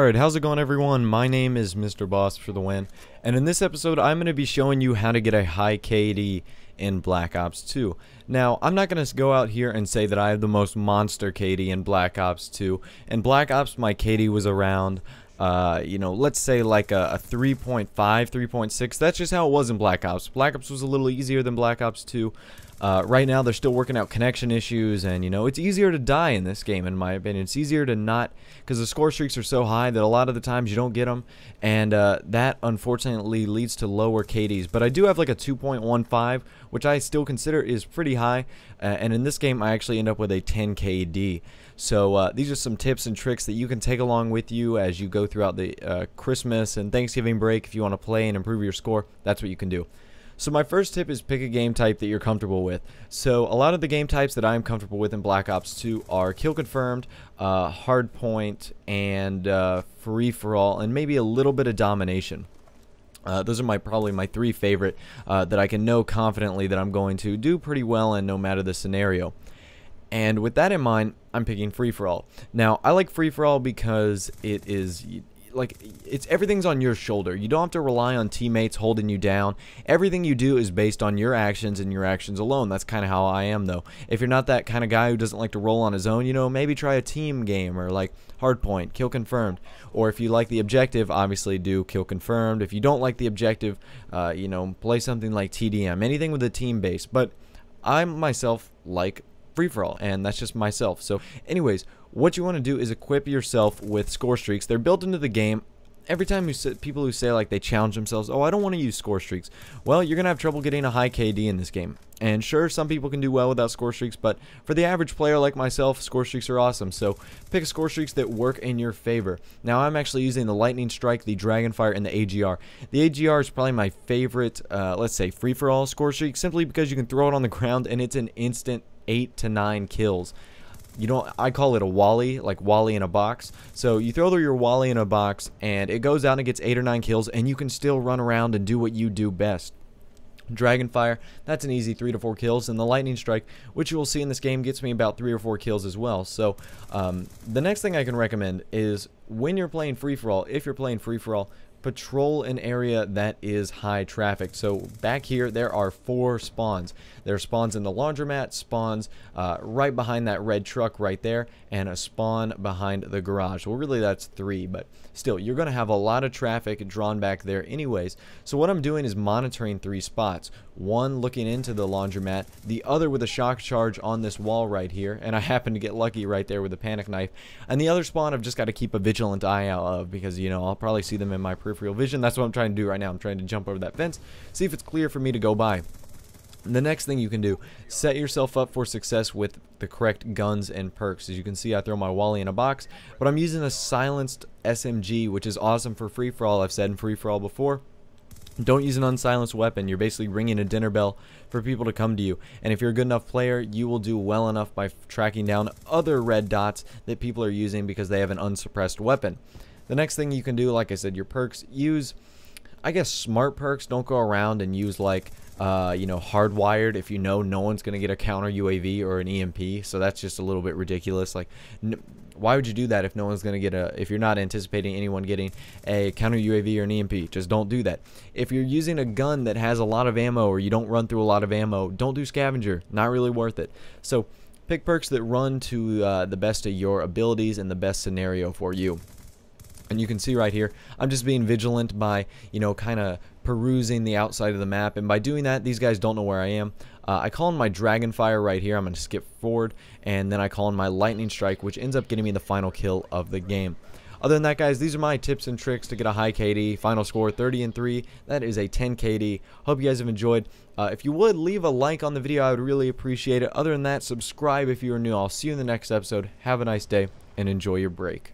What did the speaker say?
Alright, how's it going everyone? My name is Mr. Boss for the win, and in this episode I'm going to be showing you how to get a high KD in Black Ops 2. Now, I'm not going to go out here and say that I have the most monster KD in Black Ops 2. In Black Ops, my KD was around, let's say like a 3.5, 3.6. That's just how it was in Black Ops. Black Ops was a little easier than Black Ops 2. Right now, they're still working out connection issues, and, it's easier to die in this game, in my opinion. It's easier to not, because the score streaks are so high that a lot of the times you don't get them, and that, unfortunately, leads to lower KDs. But I do have, like, a 2.15, which I still consider is pretty high, and in this game, I actually end up with a 10 KD. So these are some tips and tricks that you can take along with you as you go throughout the Christmas and Thanksgiving break. If you want to play and improve your score, that's what you can do. So my first tip is pick a game type that you're comfortable with. So a lot of the game types that I'm comfortable with in Black Ops 2 are kill confirmed, hardpoint, and free-for-all, and maybe a little bit of domination. Those are probably my three favorite that I can know confidently that I'm going to do pretty well in no matter the scenario. And with that in mind, I'm picking free-for-all. Now, I like free-for-all because it is... everything's on your shoulder. You don't have to rely on teammates holding you down. Everything you do is based on your actions and your actions alone. That's kind of how I am, though. If you're not that kind of guy who doesn't like to roll on his own, maybe try a team game or like hardpoint, kill confirmed. Or if you like the objective, obviously do kill confirmed. If you don't like the objective, play something like TDM, anything with a team base. But I myself like free-for-all, and that's just myself. So anyways, what you want to do is equip yourself with score streaks. They're built into the game. Every time people who say like they challenge themselves, oh, I don't want to use score streaks, well, you're gonna have trouble getting a high KD in this game. And sure, some people can do well without score streaks, but for the average player like myself, score streaks are awesome. So pick a score streaks that work in your favor. Now, I'm actually using the Lightning Strike, the Dragonfire, and the AGR. The AGR is probably my favorite, let's say, free-for-all score streak, simply because you can throw it on the ground and it's an instant 8 to 9 kills. I call it a Wally, like Wally in a box. So you throw your Wally in a box and it goes out and gets 8 or 9 kills, and you can still run around and do what you do best. Dragonfire, that's an easy 3 to 4 kills, and the Lightning Strike, which you will see in this game, gets me about 3 or 4 kills as well. So the next thing I can recommend is when you're playing free-for-all, if you're playing free-for-all, patrol an area that is high traffic. So back here there are 4 spawns. There are spawns in the laundromat, spawns right behind that red truck right there, and a spawn behind the garage. Well, really that's 3, but still, you're going to have a lot of traffic drawn back there anyways. So what I'm doing is monitoring 3 spots. One looking into the laundromat, the other with a shock charge on this wall right here, and I happen to get lucky right there with a panic knife. And the other spawn I've just got to keep a vigilant eye out of, because I'll probably see them in my peripheral vision. That's what I'm trying to do right now. I'm trying to jump over that fence, see if it's clear for me to go by. The next thing you can do, set yourself up for success with the correct guns and perks. As you can see, I throw my Wally in a box, but I'm using a silenced SMG, which is awesome for free-for-all. I've said in free-for-all before, don't use an unsilenced weapon. You're basically ringing a dinner bell for people to come to you. And if you're a good enough player, you will do well enough by tracking down other red dots that people are using because they have an unsuppressed weapon. The next thing you can do, like I said, your perks, use, I guess, smart perks. Don't go around and use like hardwired if no one's going to get a counter UAV or an EMP. So that's just a little bit ridiculous. Like, why would you do that if no one's going to get if you're not anticipating anyone getting a counter UAV or an EMP? Just don't do that. If you're using a gun that has a lot of ammo, or you don't run through a lot of ammo, don't do scavenger. Not really worth it. So pick perks that run to the best of your abilities and the best scenario for you. And you can see right here, I'm just being vigilant by, kind of perusing the outside of the map. And by doing that, these guys don't know where I am. I call in my Dragonfire right here. I'm going to skip forward. And then I call in my Lightning Strike, which ends up getting me the final kill of the game. Other than that, guys, these are my tips and tricks to get a high KD. Final score, 30-3. That is a 10 KD. Hope you guys have enjoyed. If you would, leave a like on the video. I would really appreciate it. Other than that, subscribe if you are new. I'll see you in the next episode. Have a nice day, and enjoy your break.